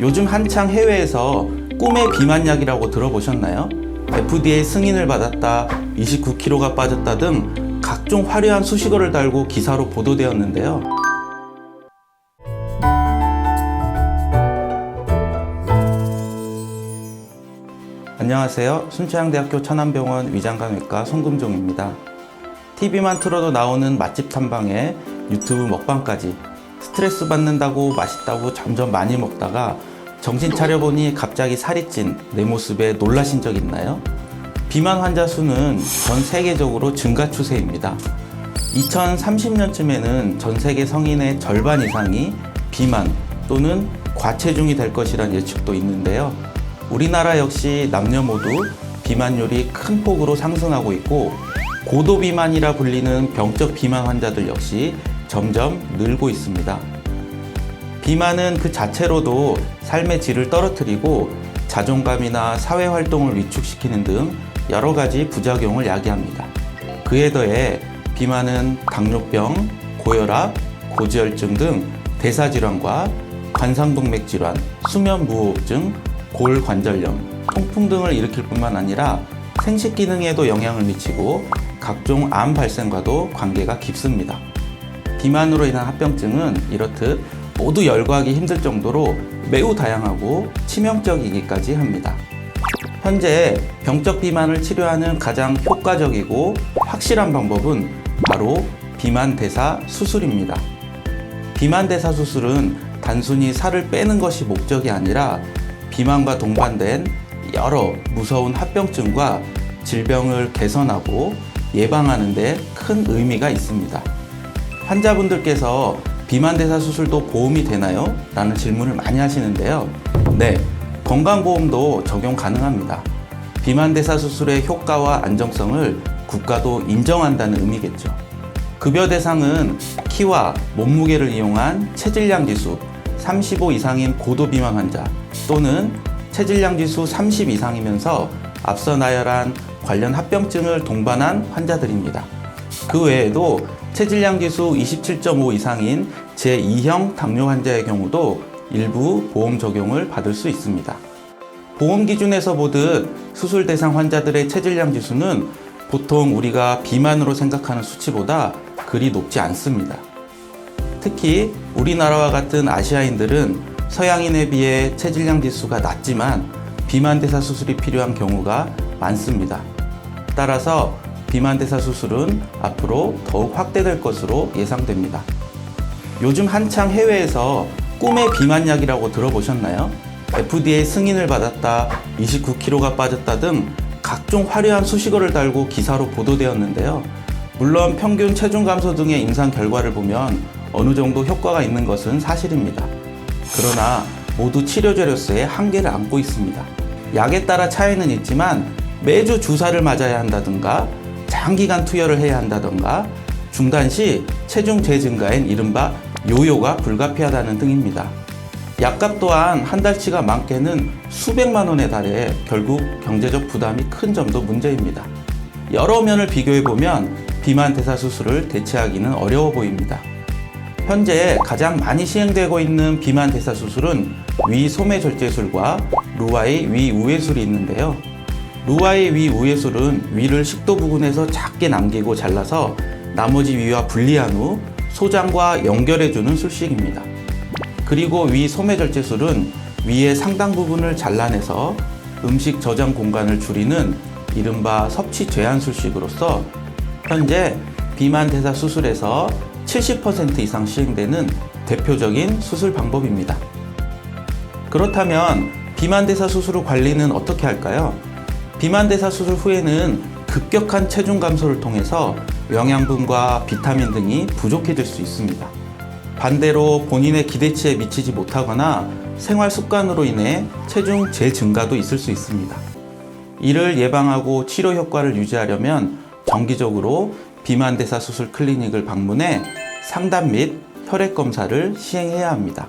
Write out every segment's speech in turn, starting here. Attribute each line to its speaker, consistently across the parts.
Speaker 1: 요즘 한창 해외에서 꿈의 비만약이라고 들어보셨나요? FDA 승인을 받았다, 29kg가 빠졌다 등 각종 화려한 수식어를 달고 기사로 보도되었는데요. 안녕하세요. 순천향대학교 천안병원 위장관외과 송금종입니다. TV만 틀어도 나오는 맛집 탐방에 유튜브 먹방까지 스트레스 받는다고 맛있다고 점점 많이 먹다가 정신 차려보니 갑자기 살이 찐 내 모습에 놀라신 적 있나요? 비만 환자 수는 전 세계적으로 증가 추세입니다. 2030년쯤에는 전 세계 성인의 절반 이상이 비만 또는 과체중이 될 것이란 예측도 있는데요. 우리나라 역시 남녀 모두 비만율이 큰 폭으로 상승하고 있고 고도 비만이라 불리는 병적 비만 환자들 역시 점점 늘고 있습니다. 비만은 그 자체로도 삶의 질을 떨어뜨리고 자존감이나 사회 활동을 위축시키는 등 여러 가지 부작용을 야기합니다. 그에 더해 비만은 당뇨병, 고혈압, 고지혈증 등 대사질환과 관상동맥 질환, 수면무호흡증, 골관절염, 통풍 등을 일으킬 뿐만 아니라 생식 기능에도 영향을 미치고 각종 암 발생과도 관계가 깊습니다. 비만으로 인한 합병증은 이렇듯 모두 열거하기 힘들 정도로 매우 다양하고 치명적이기까지 합니다. 현재 병적 비만을 치료하는 가장 효과적이고 확실한 방법은 바로 비만 대사 수술입니다. 비만 대사 수술은 단순히 살을 빼는 것이 목적이 아니라 비만과 동반된 여러 무서운 합병증과 질병을 개선하고 예방하는 데 큰 의미가 있습니다. 환자분들께서 비만 대사 수술도 보험이 되나요? 라는 질문을 많이 하시는데요. 네, 건강보험도 적용 가능합니다. 비만 대사 수술의 효과와 안정성을 국가도 인정한다는 의미겠죠. 급여 대상은 키와 몸무게를 이용한 체질량 지수 35 이상인 고도 비만 환자 또는 체질량 지수 30 이상이면서 앞서 나열한 관련 합병증을 동반한 환자들입니다. 그 외에도 체질량 지수 27.5 이상인 제2형 당뇨 환자의 경우도 일부 보험 적용을 받을 수 있습니다. 보험 기준에서 보듯 수술 대상 환자들의 체질량 지수는 보통 우리가 비만으로 생각하는 수치보다 그리 높지 않습니다. 특히 우리나라와 같은 아시아인들은 서양인에 비해 체질량 지수가 낮지만 비만 대사 수술이 필요한 경우가 많습니다. 따라서 비만 대사 수술은 앞으로 더욱 확대될 것으로 예상됩니다. 요즘 한창 해외에서 꿈의 비만약이라고 들어보셨나요? FDA 승인을 받았다, 29kg가 빠졌다 등 각종 화려한 수식어를 달고 기사로 보도되었는데요. 물론 평균 체중 감소 등의 임상 결과를 보면 어느 정도 효과가 있는 것은 사실입니다. 그러나 모두 치료제로서의 한계를 안고 있습니다. 약에 따라 차이는 있지만 매주 주사를 맞아야 한다든가 장기간 투여를 해야 한다든가 중단 시 체중 재증가엔 이른바 요요가 불가피하다는 등입니다. 약값 또한 한 달치가 많게는 수백만 원에 달해 결국 경제적 부담이 큰 점도 문제입니다. 여러 면을 비교해보면 비만 대사 수술을 대체하기는 어려워 보입니다. 현재 가장 많이 시행되고 있는 비만 대사 수술은 위 소매 절제술과 루아의 위 우회술이 있는데요. 루아의 위 우회술은 위를 식도 부근에서 작게 남기고 잘라서 나머지 위와 분리한 후 소장과 연결해주는 술식입니다. 그리고 위 소매 절제술은 위의 상당 부분을 잘라내서 음식 저장 공간을 줄이는 이른바 섭취 제한 술식으로서 현재 비만 대사 수술에서 70% 이상 시행되는 대표적인 수술 방법입니다. 그렇다면 비만 대사 수술 후 관리는 어떻게 할까요? 비만 대사 수술 후에는 급격한 체중 감소를 통해서 영양분과 비타민 등이 부족해질 수 있습니다. 반대로 본인의 기대치에 미치지 못하거나 생활 습관으로 인해 체중 재증가도 있을 수 있습니다. 이를 예방하고 치료 효과를 유지하려면 정기적으로 비만 대사 수술 클리닉을 방문해 상담 및 혈액 검사를 시행해야 합니다.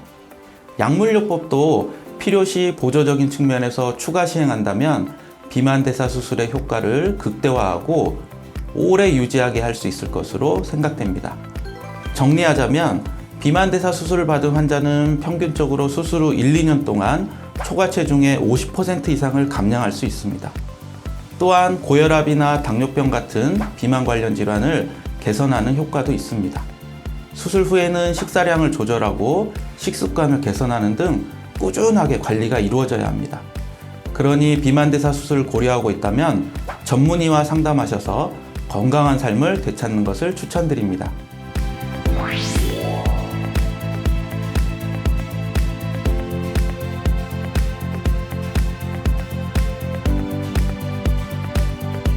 Speaker 1: 약물요법도 필요시 보조적인 측면에서 추가 시행한다면 비만 대사 수술의 효과를 극대화하고 오래 유지하게 할 수 있을 것으로 생각됩니다. 정리하자면 비만대사 수술을 받은 환자는 평균적으로 수술 후 1, 2년 동안 초과 체중의 50% 이상을 감량할 수 있습니다. 또한 고혈압이나 당뇨병 같은 비만 관련 질환을 개선하는 효과도 있습니다. 수술 후에는 식사량을 조절하고 식습관을 개선하는 등 꾸준하게 관리가 이루어져야 합니다. 그러니 비만대사 수술을 고려하고 있다면 전문의와 상담하셔서 건강한 삶을 되찾는 것을 추천드립니다.